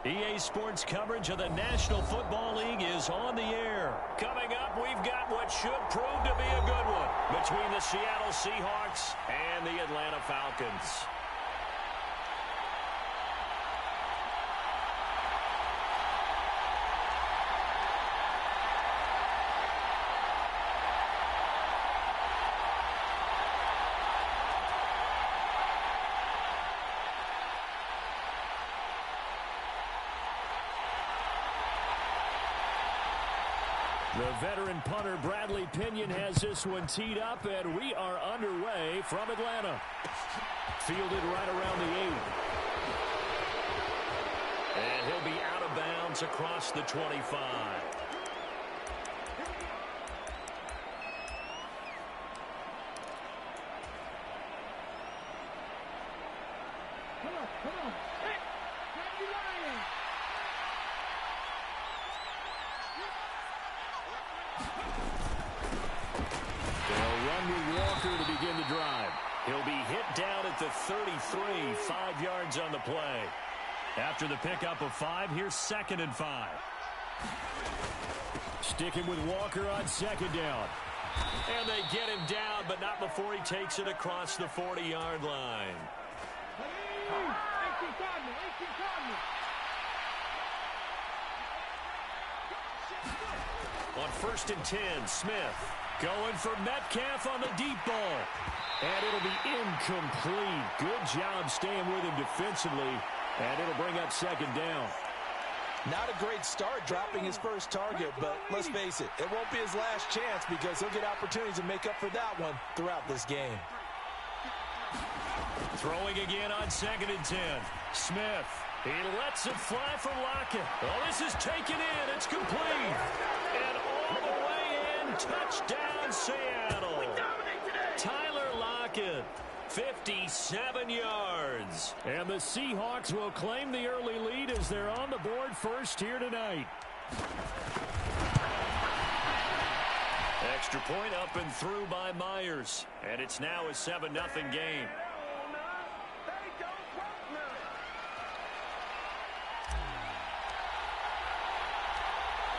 EA Sports coverage of the National Football League is on the air. Coming up, we've got what should prove to be a good one between the Seattle Seahawks and the Atlanta Falcons. The veteran punter Bradley Pinion has this one teed up, and we are underway from Atlanta. Fielded right around the 8. And he'll be out of bounds across the 25. Come on. Hey, Randy Ryan. They'll run with Walker to begin the drive. He'll be hit down at the 33, 5 yards on the play. After the pickup of 5, here's 2nd and 5. Sticking with Walker on 2nd down. And they get him down, but not before he takes it across the 40-yard line. On 1st and 10, Smith going for Metcalf on the deep ball. And it'll be incomplete. Good job staying with him defensively. And it'll bring up 2nd down. Not a great start dropping his first target, but let's face it, it won't be his last chance because he'll get opportunities to make up for that one throughout this game. Throwing again on 2nd and 10. Smith. He lets it fly for Lockett. Oh, this is taken in. It's complete. And all the way in. Touchdown, Seattle. Tyler Lockett. 57 yards. And the Seahawks will claim the early lead as they're on the board first here tonight. Extra point up and through by Myers. And it's now a 7-0 game.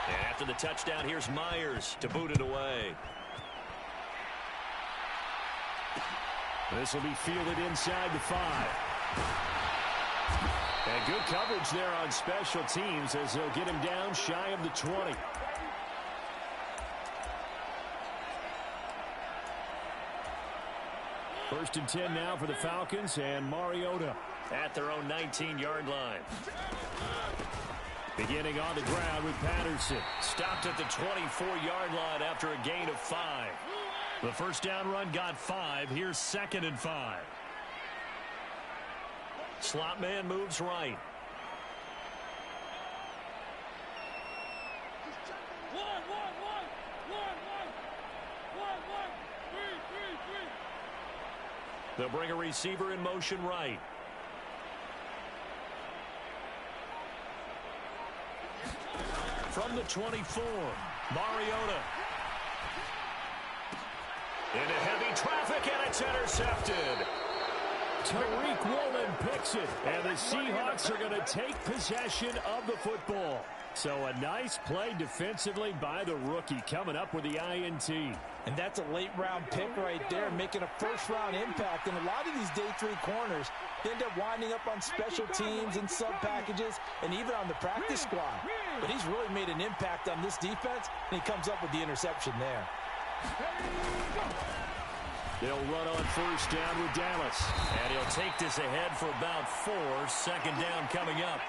And after the touchdown, here's Myers to boot it away. This will be fielded inside the 5. And good coverage there on special teams as they'll get him down shy of the 20. First and 10 now for the Falcons, and Mariota at their own 19-yard line. Beginning on the ground with Patterson. Stopped at the 24-yard line after a gain of 5. The first down run got 5. Here's 2nd and 5. Slot man moves right. They'll bring a receiver in motion right. From the 24, Mariota. Into heavy traffic, and it's intercepted. Tariq Woolen picks it, and the Seahawks are going to take possession of the football. So a nice play defensively by the rookie, coming up with the INT. And that's a late-round pick right there, making a first-round impact. And a lot of these day 3 corners end up winding up on special teams and sub-packages and even on the practice squad. But he's really made an impact on this defense, and he comes up with the interception there. They'll run on first down with Dallas. And he'll take this ahead for about 4. 2nd down coming up.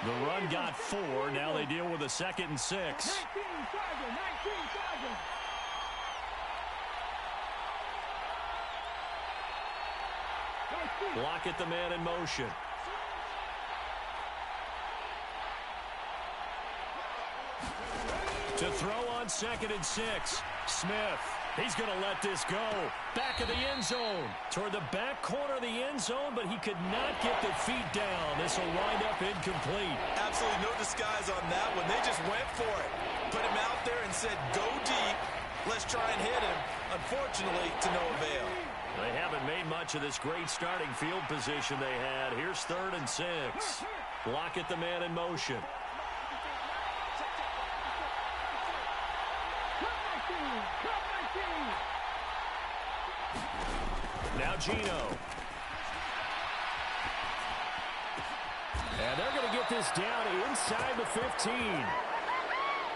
The run got 4. Now they deal with a 2nd and 6. Lockett the man in motion. To throw on 2nd and 6. Smith. He's going to let this go. Back of the end zone. Toward the back corner of the end zone, but he could not get the feet down. This will wind up incomplete. Absolutely no disguise on that one. They just went for it. Put him out there and said, go deep. Let's try and hit him. Unfortunately, to no avail. They haven't made much of this great starting field position they had. Here's 3rd and 6. Lockett the man in motion. Now Geno. And they're going to get this down inside the 15.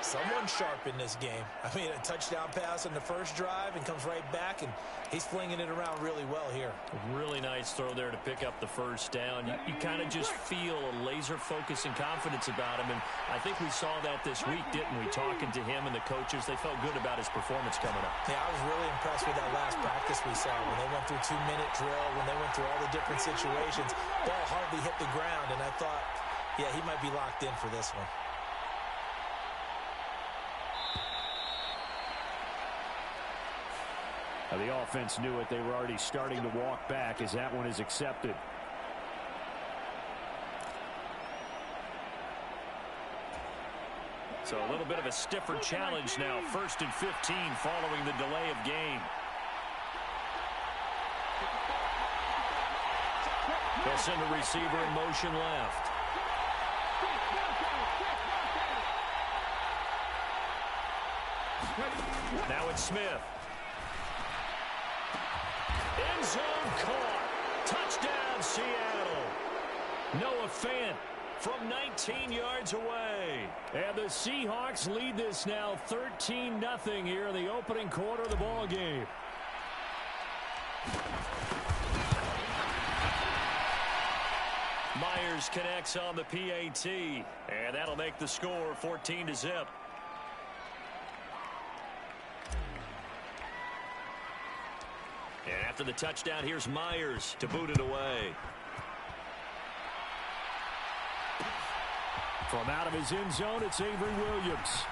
Someone sharp in this game. I mean, a touchdown pass on the first drive and comes right back, and he's flinging it around really well here. Really nice throw there to pick up the first down. You kind of just feel a laser focus and confidence about him, and I think we saw that this week, didn't we? Talking to him and the coaches, they felt good about his performance coming up. Yeah, I was really impressed with that last practice we saw when they went through 2-minute drill, when they went through all the different situations. Ball hardly hit the ground, and I thought, yeah, he might be locked in for this one. The offense knew it. They were already starting to walk back as that one is accepted. So a little bit of a stiffer challenge now. 1st and 15 following the delay of game. They'll send the receiver in motion left. Now it's Smith. End zone caught. Touchdown, Seattle. Noah Fant from 19 yards away. And the Seahawks lead this now 13-0 here in the opening quarter of the ball game. Myers connects on the PAT, and that'll make the score 14-0. And after the touchdown, here's Myers to boot it away. From out of his end zone, it's Avery Williams.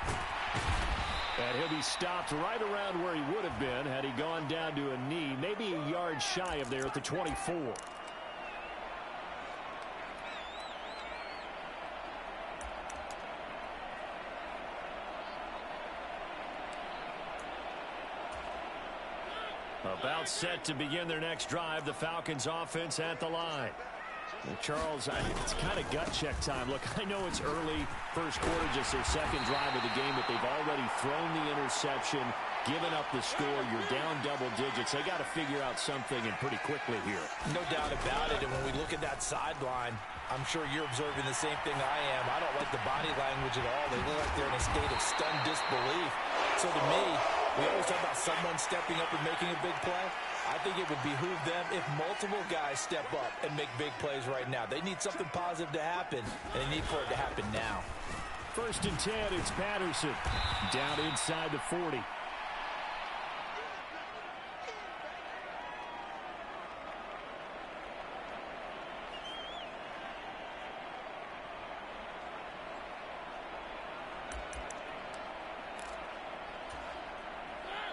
And he'll be stopped right around where he would have been had he gone down to a knee, maybe a yard shy of there at the 24. About set to begin their next drive. The Falcons offense at the line. Charles, it's kind of gut check time. Look, I know it's early, first quarter, just their second drive of the game, but they've already thrown the interception, given up the score. You're down double digits. They got to figure out something, and pretty quickly here. No doubt about it. And when we look at that sideline, I'm sure you're observing the same thing I am. I don't like the body language at all. They look like they're in a state of stunned disbelief. So to me, we always talk about someone stepping up and making a big play. I think it would behoove them if multiple guys step up and make big plays right now. They need something positive to happen, and they need for it to happen now. 1st and 10, it's Patterson. Down inside the 40.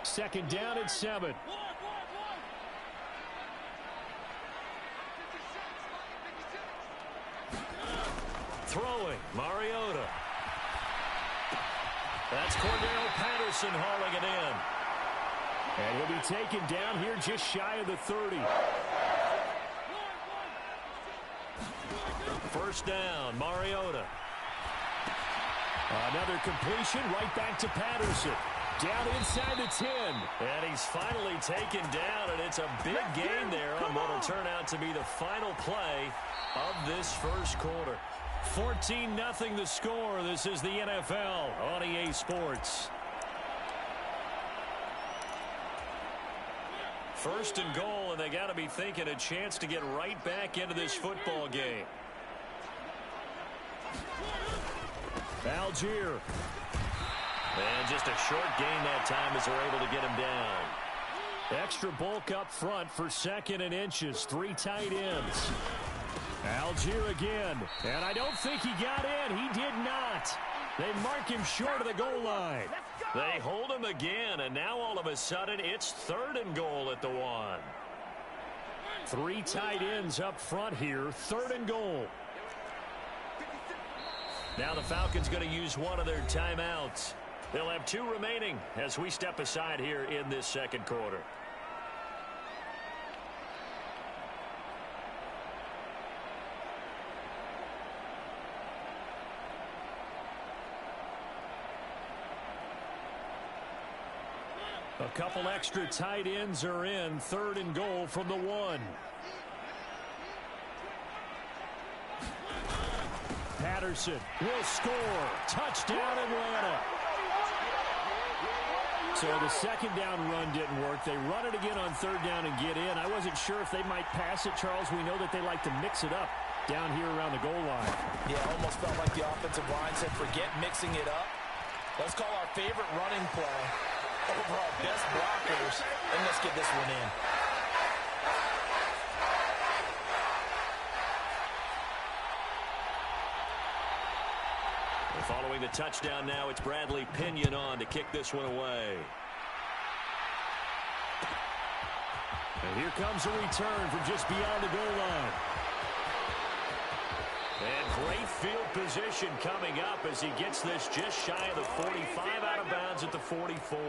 Second down and 7. Throwing, Mariota. That's Cordero Patterson hauling it in. And he'll be taken down here just shy of the 30. First down, Mariota. Another completion right back to Patterson. Down inside the 10. And he's finally taken down, and it's a big gain there on what will turn out to be the final play of this first quarter. 14-0 the score. This is the NFL on EA Sports. 1st and goal, and they got to be thinking a chance to get right back into this football game. Algier. And just a short gain that time as they're able to get him down. Extra bulk up front for 2nd and inches. 3 tight ends. Algier again. And I don't think he got in. He did not. They mark him short of the goal line. They hold him again, and now all of a sudden it's 3rd and goal at the 1. 3 tight ends up front here. 3rd and goal. Now the Falcons going to use one of their timeouts. They'll have 2 remaining as we step aside here in this second quarter. couple extra tight ends are in. 3rd and goal from the 1. Patterson will score. Touchdown, Atlanta. So the second down run didn't work. They run it again on 3rd down and get in. I wasn't sure if they might pass it, Charles. We know that they like to mix it up down here around the goal line. Yeah, almost felt like the offensive line said, forget mixing it up. Let's call our favorite running play over our best blockers, and let's get this one in. Following the touchdown now, it's Bradley Pinion on to kick this one away. And here comes a return from just beyond the goal line. And great field position coming up as he gets this just shy of the 45, out of bounds at the 44.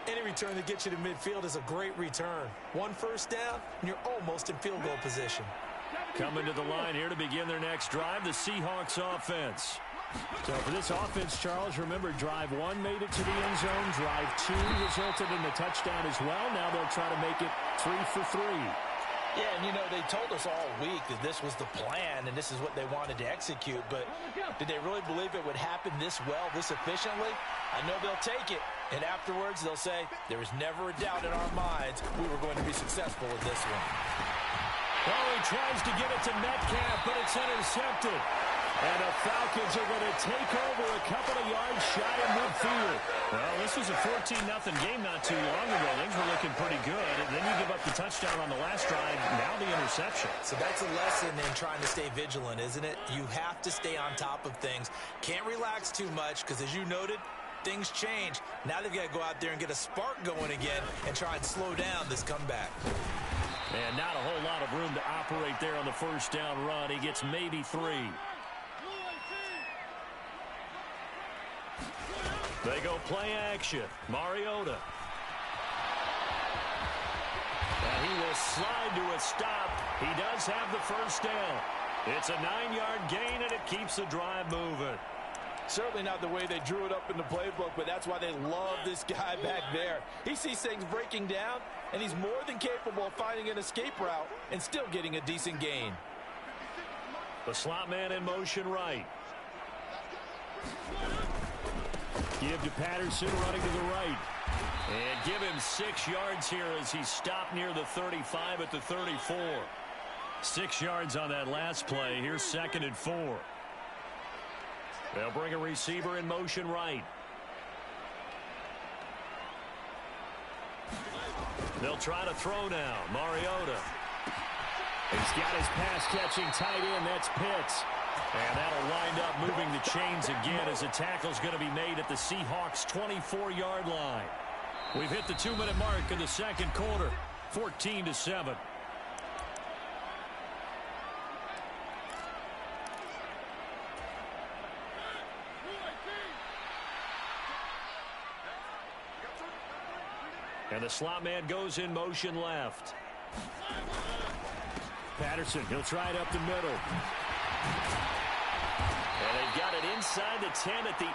Any return that gets you to midfield is a great return. 1 first down, and you're almost in field goal position. Coming to the line here to begin their next drive, the Seahawks offense. So for this offense, Charles, remember, drive 1 made it to the end zone. Drive 2 resulted in a touchdown as well. Now they'll try to make it 3 for 3. Yeah, and you know, they told us all week that this was the plan and this is what they wanted to execute. But did they really believe it would happen this well, this efficiently? I know they'll take it. And afterwards, they'll say, there was never a doubt in our minds we were going to be successful with this one. Well, he tries to get it to Metcalf, but it's intercepted. And the Falcons are going to take over a couple of yards shy of midfield. Well, this was a 14-0 game not too long ago. Things were looking pretty good. And then you give up the touchdown on the last drive. Now the interception. So that's a lesson in trying to stay vigilant, isn't it? You have to stay on top of things. Can't relax too much because, as you noted, things change. Now they've got to go out there and get a spark going again and try and slow down this comeback. And not a whole lot of room to operate there on the first down run. He gets maybe 3. They go play action. Mariota. And he will slide to a stop. He does have the first down. It's a 9-yard gain, and it keeps the drive moving. Certainly not the way they drew it up in the playbook, but that's why they love this guy back there. He sees things breaking down, and he's more than capable of finding an escape route and still getting a decent gain. The slot man in motion right. Give to Patterson, running to the right. And give him 6 yards here as he stopped near the 35 at the 34. 6 yards on that last play. Here's 2nd and 4. They'll bring a receiver in motion right. They'll try to throw now. Mariota. He's got his pass-catching tight end. That's Pitts. And that'll wind up moving the chains again as the tackle's going to be made at the Seahawks' 24-yard line. We've hit the 2-minute mark in the second quarter, 14-7. And the slot man goes in motion left. Patterson, he'll try it up the middle. And they've got it inside the 10 at the 8.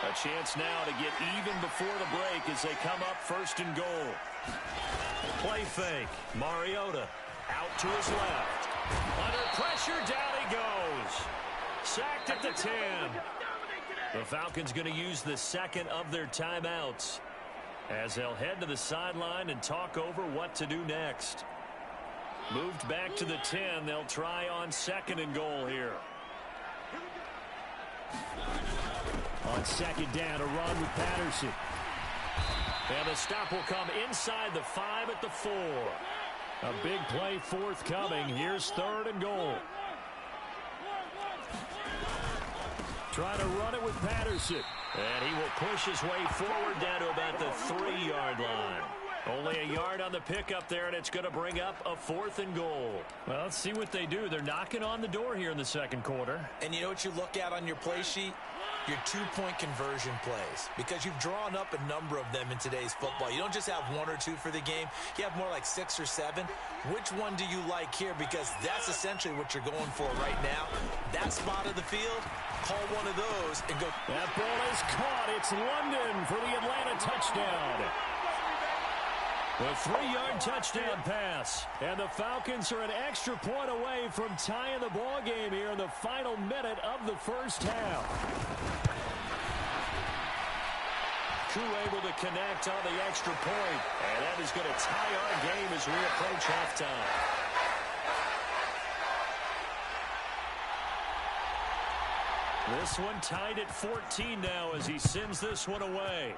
A chance now to get even before the break as they come up 1st and goal. Play fake. Mariota out to his left. Under pressure, down he goes. Sacked at the 10. The Falcons going to use the second of their timeouts as they'll head to the sideline and talk over what to do next. Moved back to the 10. They'll try on 2nd and goal here. On 2nd down, a run with Patterson. And the stop will come inside the 5 at the 4. A big play forthcoming. Here's 3rd and goal. Try to run it with Patterson. And he will push his way forward down to about the 3-yard line. Only a yard on the pickup there, and it's going to bring up a 4th and goal. Well, let's see what they do. They're knocking on the door here in the second quarter. And you know what you look at on your play sheet? Your 2-point conversion plays, because you've drawn up a number of them in today's football. You don't just have 1 or 2 for the game. You have more like 6 or 7. Which one do you like here? Because that's essentially what you're going for right now. That spot of the field, call one of those and go. That ball is caught. It's London for the Atlanta touchdown. A 3-yard touchdown pass. And the Falcons are an extra point away from tying the ball game here in the final minute of the first half. Koo able to connect on the extra point. And that is going to tie our game as we approach halftime. This one tied at 14 now as he sends this one away.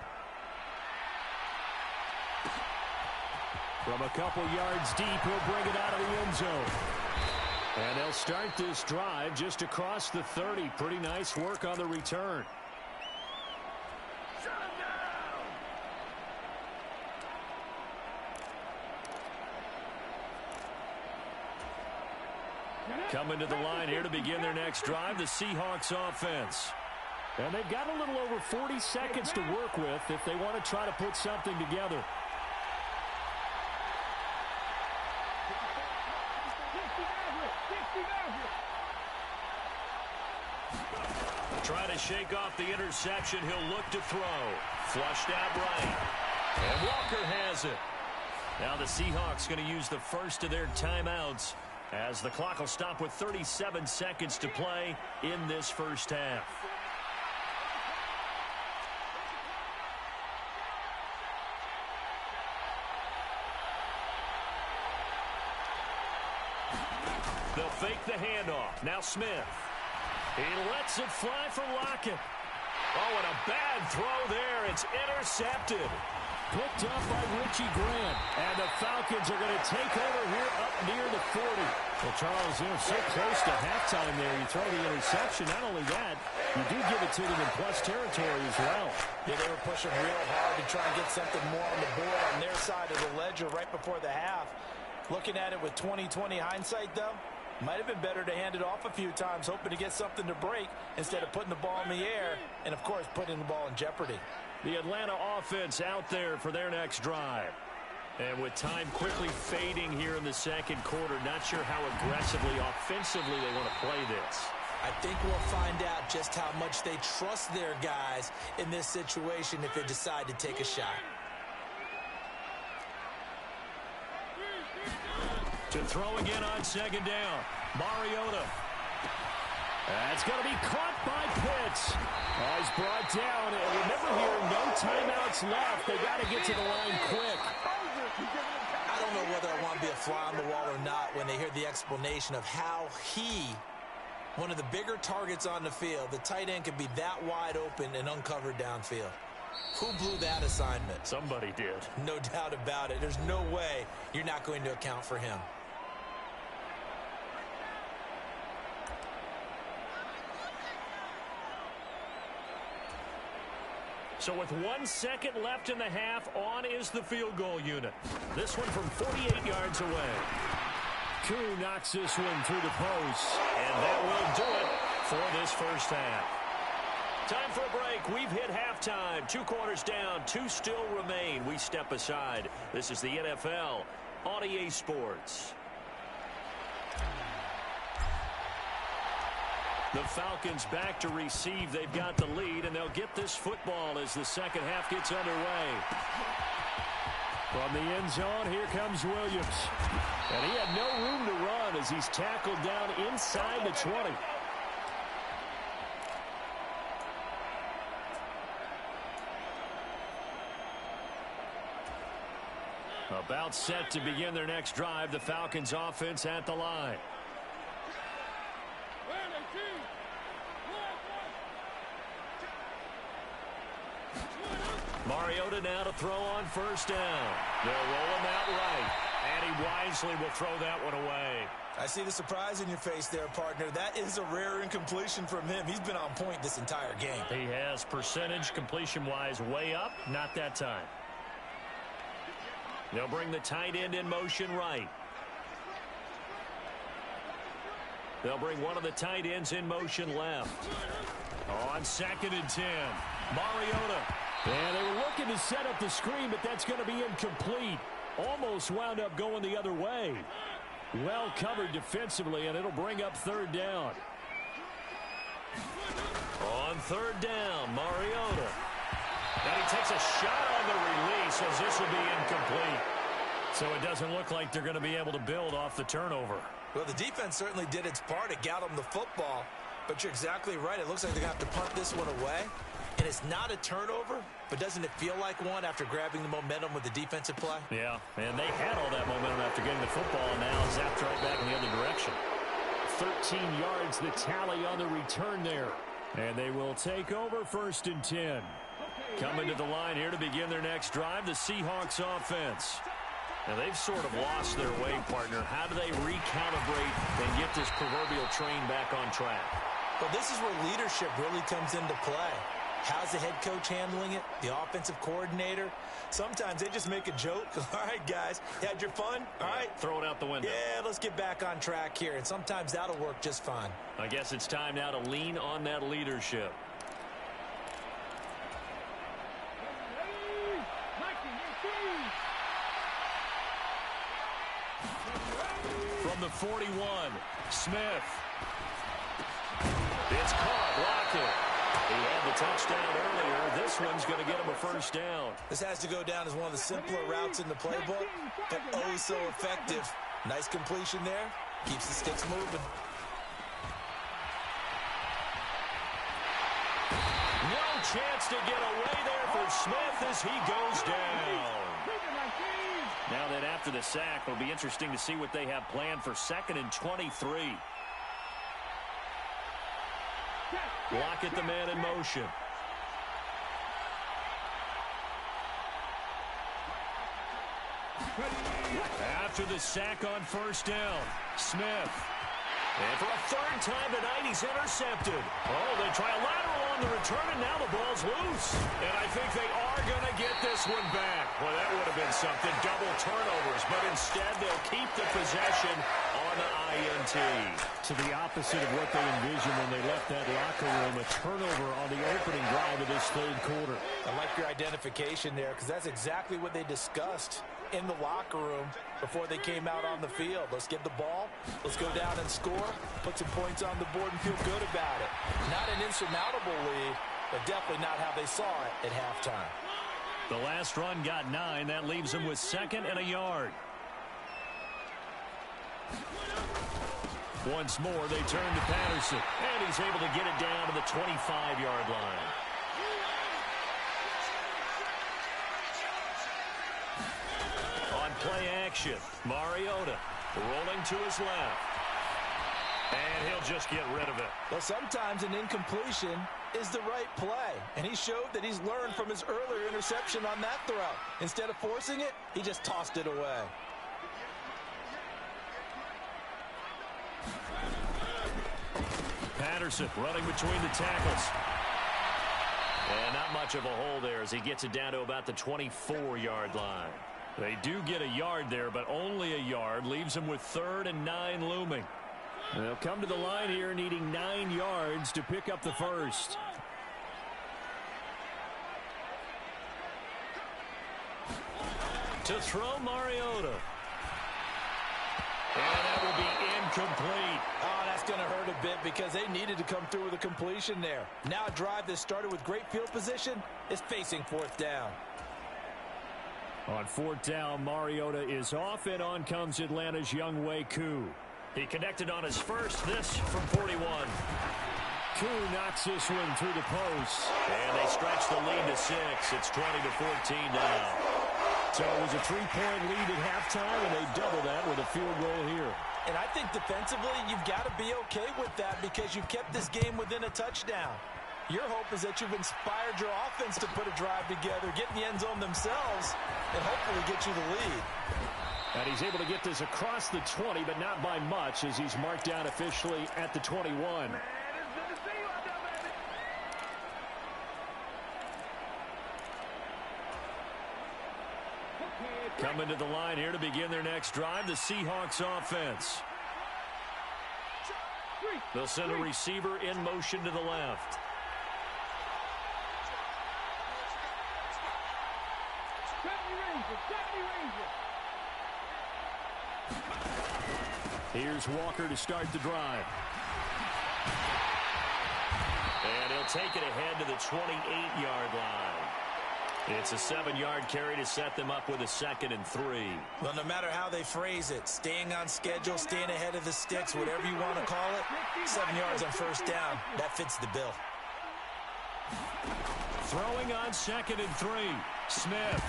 From a couple yards deep, he'll bring it out of the end zone. And they'll start this drive just across the 30. Pretty nice work on the return. Coming to the line here to begin their next drive, the Seahawks offense. And they've got a little over 40 seconds to work with if they want to try to put something together. Trying to shake off the interception. He'll look to throw. Flushed out right. And Walker has it. Now the Seahawks going to use the first of their timeouts as the clock will stop with 37 seconds to play in this first half. They'll fake the handoff. Now Smith. He lets it fly for Lockett. Oh, and a bad throw there. It's intercepted. Picked up by Richie Grant. And the Falcons are going to take over here up near the 40. Well, Charles, so close to halftime there. You throw the interception. Not only that, you do give it to them in plus territory as well. Yeah, they were pushing real hard to try and get something more on the board on their side of the ledger right before the half. Looking at it with 20/20 hindsight, though, might have been better to hand it off a few times, hoping to get something to break instead of putting the ball in the air and, of course, putting the ball in jeopardy. The Atlanta offense out there for their next drive. And with time quickly fading here in the second quarter, not sure how aggressively, offensively they want to play this. I think we'll find out just how much they trust their guys in this situation if they decide to take a shot. To throw again on second down. Mariota. That's going to be caught by Pitts. He's brought down. And remember here, no timeouts left. They got to get to the line quick. I don't know whether I want to be a fly on the wall or not when they hear the explanation of how one of the bigger targets on the field, the tight end could be that wide open and uncovered downfield. Who blew that assignment? Somebody did. No doubt about it. There's no way you're not going to account for him. So with 1 second left in the half, on is the field goal unit. This one from 48 yards away. Koo knocks this one through the post. And that will do it for this first half. Time for a break. We've hit halftime. 2 quarters down. 2 still remain. We step aside. This is the NFL on EA Sports. The Falcons back to receive. They've got the lead, and they'll get this football as the second half gets underway. From the end zone, here comes Williams. And he had no room to run as he's tackled down inside the 20. About set to begin their next drive. The Falcons offense at the line. Mariota now to throw on first down. They'll roll him out right. And he wisely will throw that one away. I see the surprise in your face there, partner. That is a rare incompletion from him. He's been on point this entire game. He has percentage completion-wise way up. Not that time. They'll bring the tight end in motion right. They'll bring one of the tight ends in motion left. On 2nd and 10. Mariota. And they were looking to set up the screen, but that's going to be incomplete. Almost wound up going the other way. Well covered defensively, and it'll bring up 3rd down. On 3rd down, Mariota. And he takes a shot on the release as this will be incomplete. So it doesn't look like they're going to be able to build off the turnover. Well, the defense certainly did its part. It got them the football. But you're exactly right. It looks like they're going to have to punt this one away. And it's not a turnover, but doesn't it feel like one after grabbing the momentum with the defensive play? Yeah, and they had all that momentum after getting the football, and now zapped right back in the other direction. 13 yards the tally on the return there. And they will take over 1st and 10. Coming to the line here to begin their next drive, the Seahawks offense. Now, they've sort of lost their way, partner. How do they recalibrate and get this proverbial train back on track? Well, this is where leadership really comes into play. How's the head coach handling it? The offensive coordinator? Sometimes they just make a joke. All right, guys, you had your fun? All right. Throw it out the window. Yeah, let's get back on track here. And sometimes that'll work just fine. I guess it's time now to lean on that leadership. From the 41, Smith. It's caught. Lockett. He had the touchdown earlier. This one's going to get him a 1st down. This has to go down as one of the simpler routes in the playbook, but oh so effective. Nice completion there. Keeps the sticks moving. No chance to get away there for Smith as he goes down. Now that after the sack, it'll be interesting to see what they have planned for 2nd and 23. Lockett, the man in motion. After the sack on 1st down, Smith. And for a 3rd time tonight, he's intercepted. Oh, they try a lateral on the return, and now the ball's loose. And I think they are going to get this one back. Well, that would have been something. Double turnovers, but instead they'll keep the possession on the INT. To the opposite of what they envisioned when they left that locker room, a turnover on the opening drive of this 3rd quarter. I like your identification there because that's exactly what they discussed in the locker room before they came out on the field. Let's get the ball. Let's go down and score. Put some points on the board and feel good about it. Not an insurmountable lead, but definitely not how they saw it at halftime. The last run got 9. That leaves them with 2nd and a yard. Once more, they turn to Patterson. And he's able to get it down to the 25-yard line. On play action, Mariota rolling to his left. And he'll just get rid of it. Well, sometimes an incompletion is the right play. And he showed that he's learned from his earlier interception on that throw. Instead of forcing it, he just tossed it away. Patterson running between the tackles. And not much of a hole there as he gets it down to about the 24-yard line. They do get a yard there, but only a yard. Leaves them with 3rd and 9 looming. They'll come to the line here needing 9 yards to pick up the 1st. To throw, Mariota. And that will be incomplete. Oh, that's going to hurt a bit because they needed to come through with a completion there. Now a drive that started with great field position is facing 4th down. On 4th down, Mariota is off, and on comes Atlanta's Younghoe Koo. He connected on his first, this from 41. Koo knocks this one through the post. And they stretch the lead to 6. It's 20-14 now. So it was a 3-point lead at halftime, and they double that with a field goal here. And I think defensively, you've got to be okay with that because you've kept this game within a touchdown. Your hope is that you've inspired your offense to put a drive together, get in the end zone themselves, and hopefully get you the lead. And he's able to get this across the 20, but not by much as he's marked down officially at the 21. Coming to the line here to begin their next drive, the Seahawks offense. They'll send a receiver in motion to the left. Here's Walker to start the drive. And he'll take it ahead to the 28-yard line. It's a 7-yard carry to set them up with a 2nd and 3. Well, no matter how they phrase it, staying on schedule, staying ahead of the sticks, whatever you want to call it, 7 yards on first down, that fits the bill. Throwing on 2nd and 3. Smith.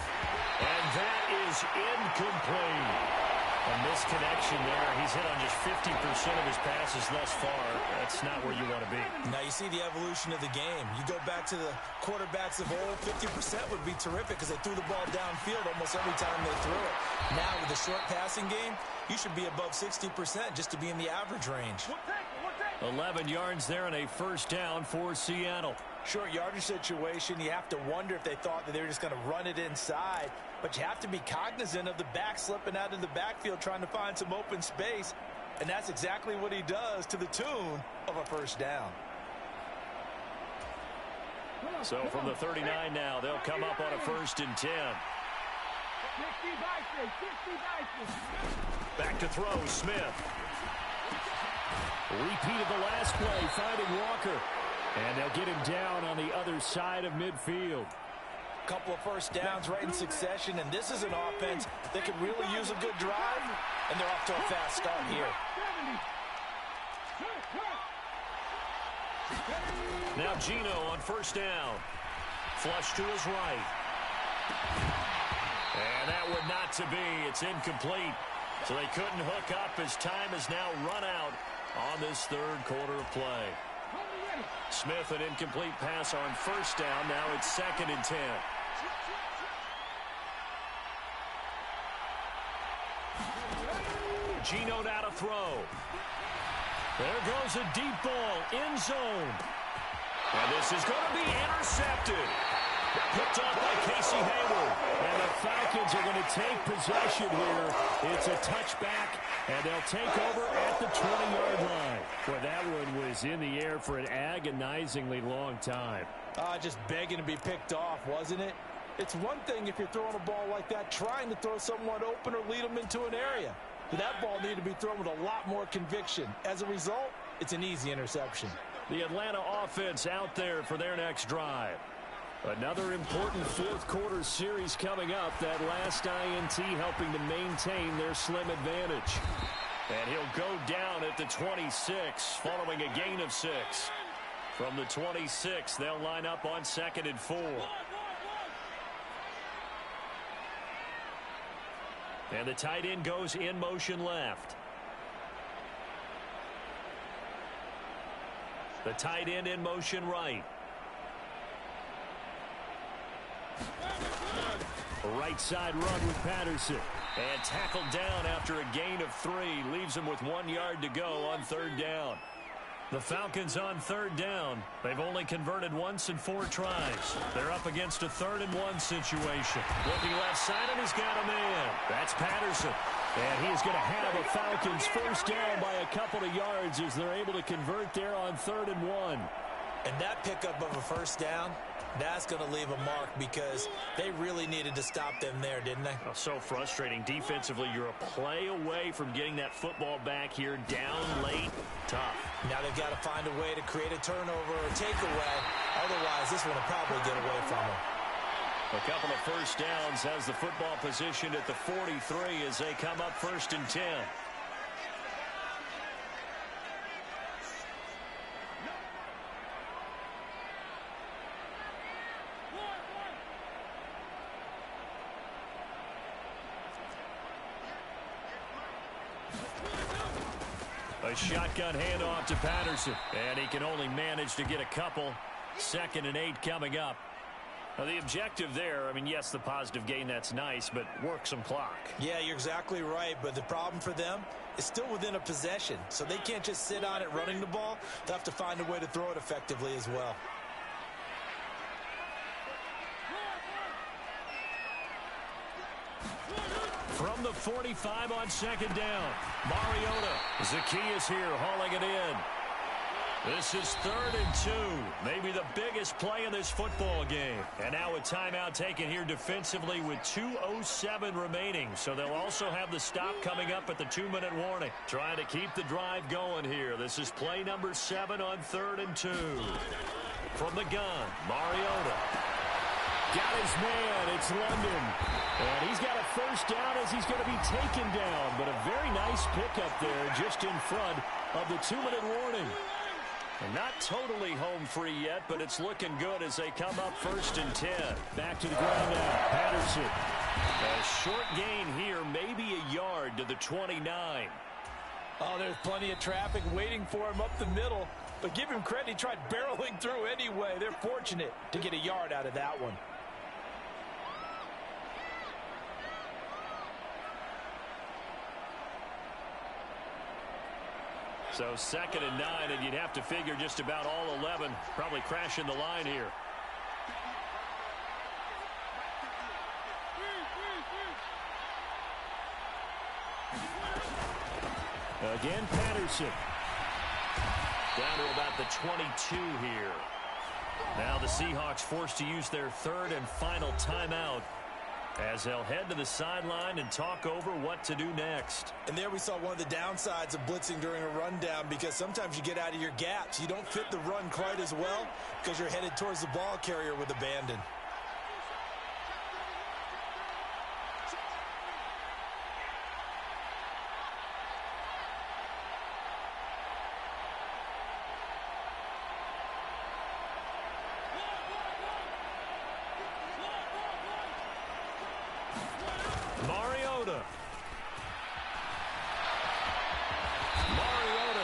And that is incomplete. A misconnection there. He's hit on just 50% of his passes thus far. That's not where you want to be. Now you see the evolution of the game. You go back to the quarterbacks of old, 50% would be terrific because they threw the ball downfield almost every time they threw it. Now with the short passing game, you should be above 60% just to be in the average range. 11 yards there and a first down for Seattle. Short yardage situation, you have to wonder if they thought that they were just going to run it inside. But you have to be cognizant of the back slipping out of the backfield trying to find some open space. And that's exactly what he does to the tune of a first down. So from the 39 now, they'll come up on a 1st and 10. Back to throw, Smith. Repeat of the last play, finding Walker. And they'll get him down on the other side of midfield. Couple of first downs right in succession, and this is an offense that could really use a good drive, and they're off to a fast start here. Now Gino on first down. Flush to his right. And that would not to be. It's incomplete. So they couldn't hook up as time has now run out on this 3rd quarter of play. Smith, an incomplete pass on first down. Now it's 2nd and 10. Gino now to throw. There goes a deep ball, end zone. And this is going to be intercepted. Picked off by Casey Hayward. And the Falcons are going to take possession here. It's a touchback, and they'll take over at the 20-yard line. Well, that one was in the air for an agonizingly long time. Just begging to be picked off, wasn't it? It's one thing if you're throwing a ball like that, trying to throw someone open or lead them into an area. But that ball needed to be thrown with a lot more conviction. As a result, it's an easy interception. The Atlanta offense out there for their next drive. Another important 4th quarter series coming up. That last INT helping to maintain their slim advantage. And he'll go down at the 26 following a gain of 6. From the 26, they'll line up on 2nd and 4. And the tight end goes in motion left. The tight end in motion right. A right side run with Patterson. And tackled down after a gain of 3. Leaves him with 1 yard to go on 3rd down. The Falcons on 3rd down. They've only converted once in 4 tries. They're up against a 3rd and 1 situation. Looking left side, and he's got a man. That's Patterson. And he's going to have a Falcons first down by a couple of yards as they're able to convert there on 3rd and 1. And that pickup of a first down, that's going to leave a mark because they really needed to stop them there, didn't they? Oh, so frustrating. Defensively, you're a play away from getting that football back here down late. Tough. Now they've got to find a way to create a turnover or takeaway. Otherwise, this one will probably get away from them. A couple of first downs has the football positioned at the 43 as they come up 1st and 10. A shotgun handoff to Patterson. And he can only manage to get a couple. 2nd and 8 coming up. Now the objective there, I mean, yes, the positive gain, that's nice, but work some clock. Yeah, you're exactly right, but the problem for them is still within a possession. So they can't just sit on it running the ball. They'll have to find a way to throw it effectively as well. From the 45 on 2nd down, Mariota. Zacchaeus here hauling it in. This is 3rd and 2. Maybe the biggest play in this football game. And now a timeout taken here defensively with 2:07 remaining. So they'll also have the stop coming up at the 2-minute warning. Trying to keep the drive going here. This is play number 7 on 3rd and 2. From the gun, Mariota. got his man. It's London. And he's got a first down as he's going to be taken down. But a very nice pickup there just in front of the 2-minute warning. And not totally home free yet, but it's looking good as they come up 1st and 10. Back to the ground now. Patterson. A short gain here, maybe a yard to the 29. Oh, there's plenty of traffic waiting for him up the middle. But give him credit, he tried barreling through anyway. They're fortunate to get a yard out of that one. So 2nd and 9, and you'd have to figure just about all 11 probably crashing the line here. Again, Patterson. Down to about the 22 here. Now the Seahawks forced to use their 3rd and final timeout as they'll head to the sideline and talk over what to do next. And there we saw one of the downsides of blitzing during a rundown, because sometimes you get out of your gaps. You don't fit the run quite as well because you're headed towards the ball carrier with abandon.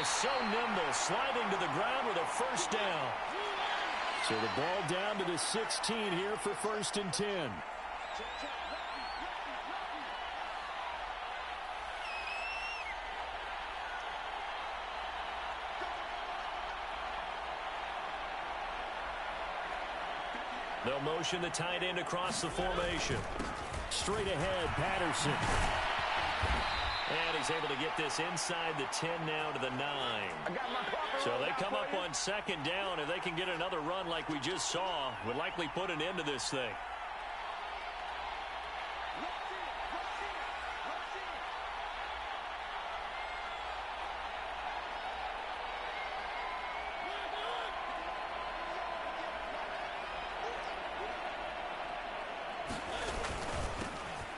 So nimble, sliding to the ground with a first down. So the ball down to the 16 here for 1st and 10. They'll motion the tight end across the formation. Straight ahead, Patterson. And he's able to get this inside the 10 now to the 9. So they come up on 2nd down. If they can get another run like we just saw, would likely put an end to this thing.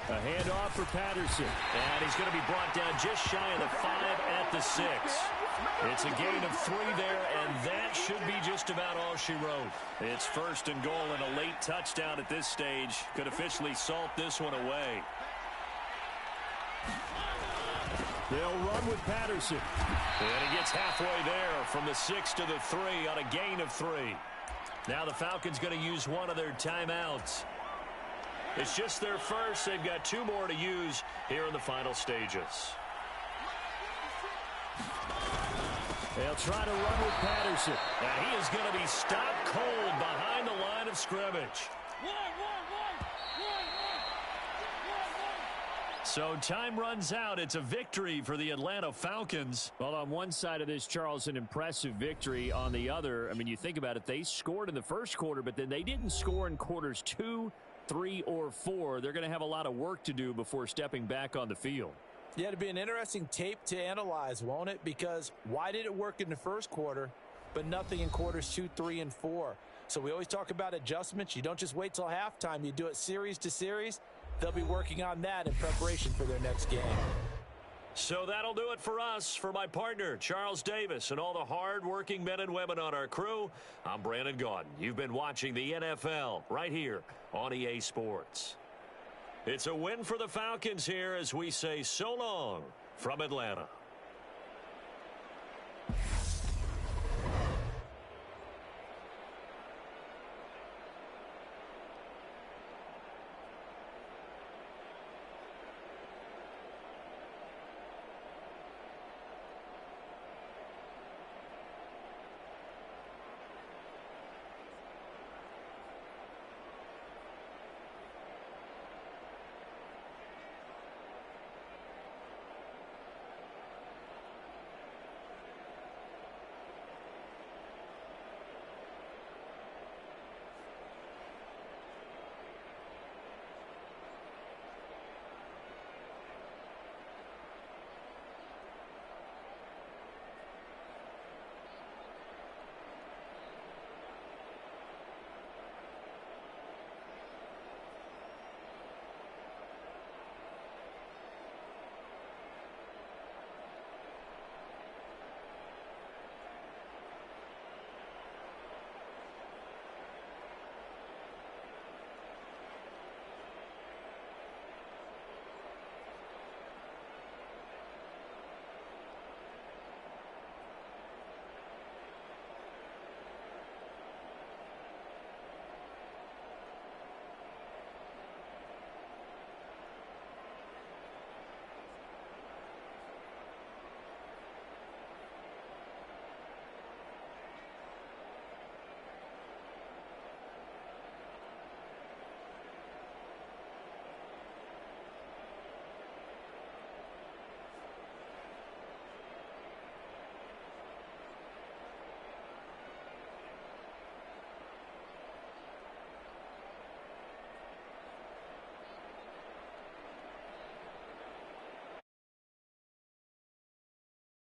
A handoff for Patterson. And he's going to be brought down just shy of the 5 at the 6. It's a gain of 3 there, and that should be just about all she wrote. It's 1st and goal, and a late touchdown at this stage could officially salt this one away. They'll run with Patterson. And he gets halfway there from the 6 to the 3 on a gain of 3. Now the Falcons going to use one of their timeouts. It's just their first. They've got 2 more to use here in the final stages. They'll try to run with Patterson. Now he is going to be stopped cold behind the line of scrimmage. So time runs out. It's a victory for the Atlanta Falcons. Well, on one side of this, Charles, an impressive victory. On the other, I mean, you think about it, they scored in the first quarter, but then they didn't score in quarters 2, 3, or 4. They're going to have a lot of work to do before stepping back on the field. Yeah, it'll be an interesting tape to analyze, won't it? Because why did it work in the first quarter, but nothing in quarters 2, 3, and 4? So we always talk about adjustments. You don't just wait till halftime. You do it series to series. They'll be working on that in preparation for their next game. So that'll do it for us. For my partner, Charles Davis, and all the hard-working men and women on our crew, I'm Brandon Gaudin. You've been watching the NFL right here on EA Sports. It's a win for the Falcons here as we say so long from Atlanta.